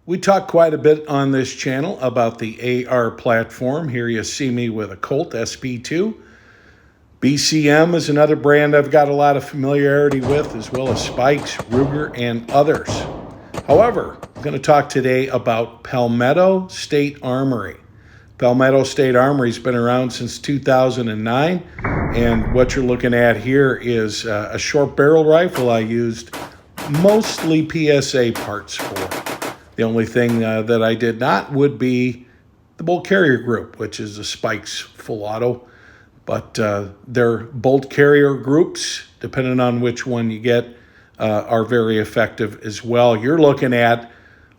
We talk quite a bit on this channel about the AR platform. Here you see me with a Colt SP2. BCM is another brand I've got a lot of familiarity with, as well as Spikes, Ruger, and others. However, I'm going to talk today about Palmetto State Armory. Palmetto State Armory has been around since 2009, and what you're looking at here is a short barrel rifle I used mostly PSA parts for. The only thing that I did not would be the bolt carrier group, which is the Spikes full auto. But their bolt carrier groups, depending on which one you get, are very effective as well. You're looking at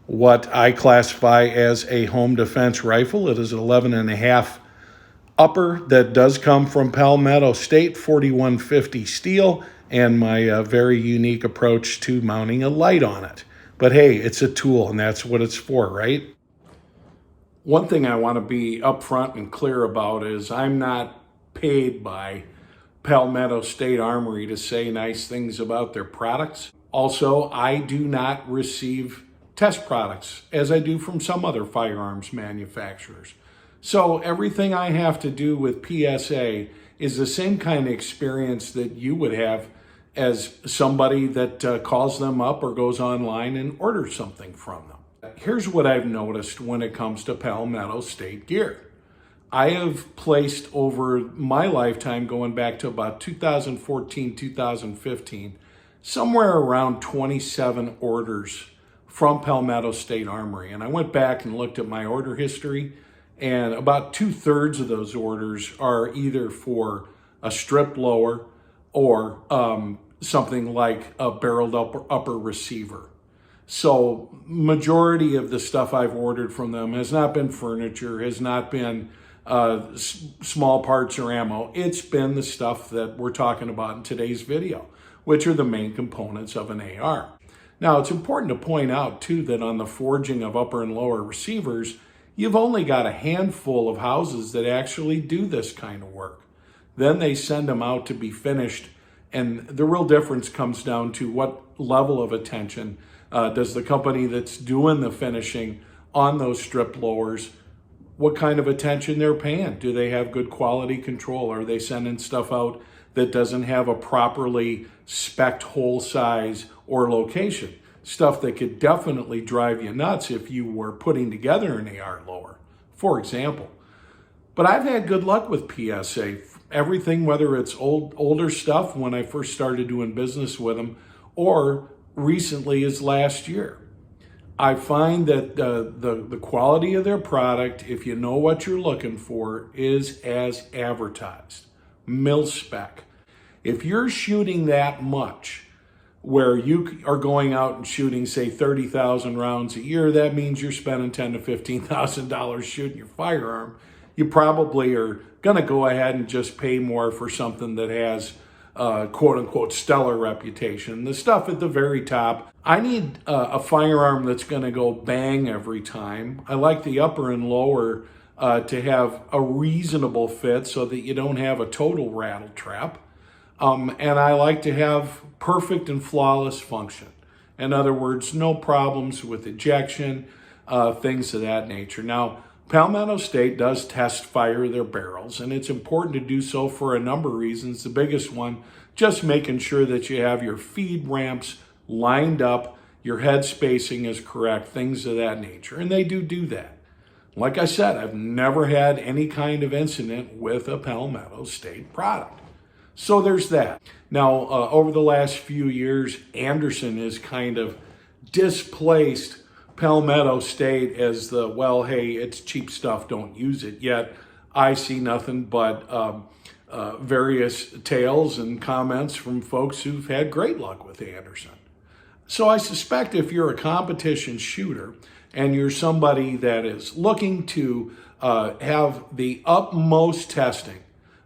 what I classify as a home defense rifle. It is an 11.5 upper that does come from Palmetto State, 4150 steel, and my very unique approach to mounting a light on it. But hey, it's a tool, and that's what it's for, right? One thing I want to be upfront and clear about is I'm not paid by Palmetto State Armory to say nice things about their products. Also, I do not receive test products as I do from some other firearms manufacturers. So everything I have to do with PSA is the same kind of experience that you would have as somebody that calls them up or goes online and orders something from them. Here's what I've noticed when it comes to Palmetto State gear. I have placed over my lifetime, going back to about 2014, 2015, somewhere around 27 orders from Palmetto State Armory. And I went back and looked at my order history, and about 2/3 of those orders are either for a strip lower or something like a barreled upper receiver. So majority of the stuff I've ordered from them has not been furniture, has not been small parts or ammo. It's been the stuff that we're talking about in today's video, which are the main components of an AR. Now, it's important to point out too that on the forging of upper and lower receivers, you've only got a handful of houses that actually do this kind of work. Then they send them out to be finished, and the real difference comes down to what level of attention does the company that's doing the finishing on those strip lowers, what kind of attention they're paying. Do they have good quality control? Are they sending stuff out that doesn't have a properly spec'd hole size or location? Stuff that could definitely drive you nuts if you were putting together an AR lower, for example. But I've had good luck with PSA. Everything, whether it's older stuff when I first started doing business with them, or recently as last year. I find that the quality of their product, if you know what you're looking for, is as advertised, mil spec. If you're shooting that much, where you are going out and shooting, say, 30,000 rounds a year, that means you're spending $10,000 to $15,000 shooting your firearm. You probably are going to go ahead and just pay more for something that has quote unquote stellar reputation. The stuff at the very top, I need a firearm that's going to go bang every time. I like the upper and lower to have a reasonable fit so that you don't have a total rattle trap. And I like to have perfect and flawless function. In other words, no problems with ejection, things of that nature. Now, Palmetto State does test fire their barrels, and it's important to do so for a number of reasons. The biggest one, just making sure that you have your feed ramps lined up, your head spacing is correct, things of that nature, and they do that. Like I said, I've never had any kind of incident with a Palmetto State product. So there's that. Now, over the last few years, Anderson has kind of displaced Palmetto State as the, well, hey, it's cheap stuff, don't use it. Yet I see nothing but various tales and comments from folks who've had great luck with Anderson. So I suspect if you're a competition shooter and you're somebody that is looking to have the utmost testing,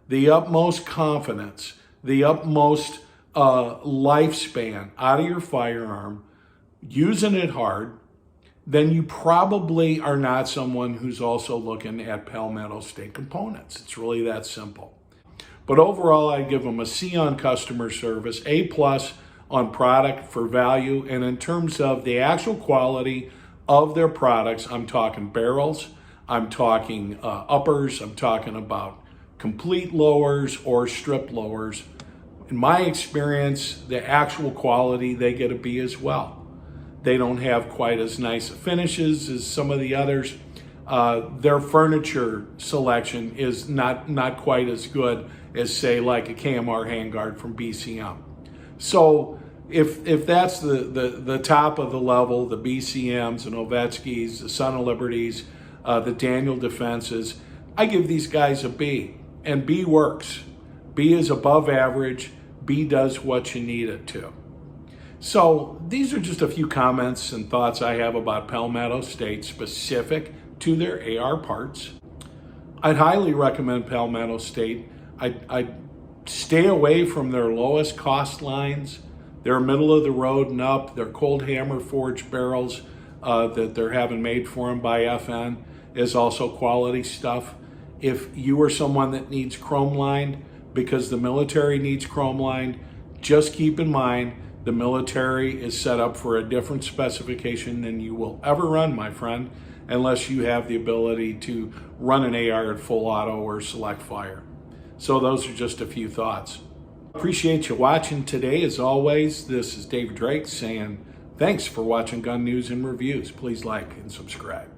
the utmost confidence, the utmost lifespan out of your firearm, using it hard, then you probably are not someone who's also looking at Palmetto State components. It's really that simple. But overall, I give them a C on customer service, A+ on product for value, and in terms of the actual quality of their products. I'm talking barrels, I'm talking uppers, I'm talking about complete lowers or strip lowers. In my experience, the actual quality, they get a B as well. They don't have quite as nice finishes as some of the others. Their furniture selection is not quite as good as, say, like a KMR handguard from BCM. So if that's the top of the level, the BCMs, the Novetskis, the Son of Liberties, the Daniel Defenses, I give these guys a B. And B works. B is above average. B does what you need it to. So these are just a few comments and thoughts I have about Palmetto State specific to their AR parts. I'd highly recommend Palmetto State. I'd stay away from their lowest cost lines. They're middle of the road and up. Their cold hammer forged barrels that they're having made for them by FN is also quality stuff. If you are someone that needs chrome lined, because the military needs chrome lined, just keep in mind the military is set up for a different specification than you will ever run, my friend, unless you have the ability to run an AR at full auto or select fire. So those are just a few thoughts. Appreciate you watching today. As always, this is David Drake saying thanks for watching Gun News and Reviews. Please like and subscribe.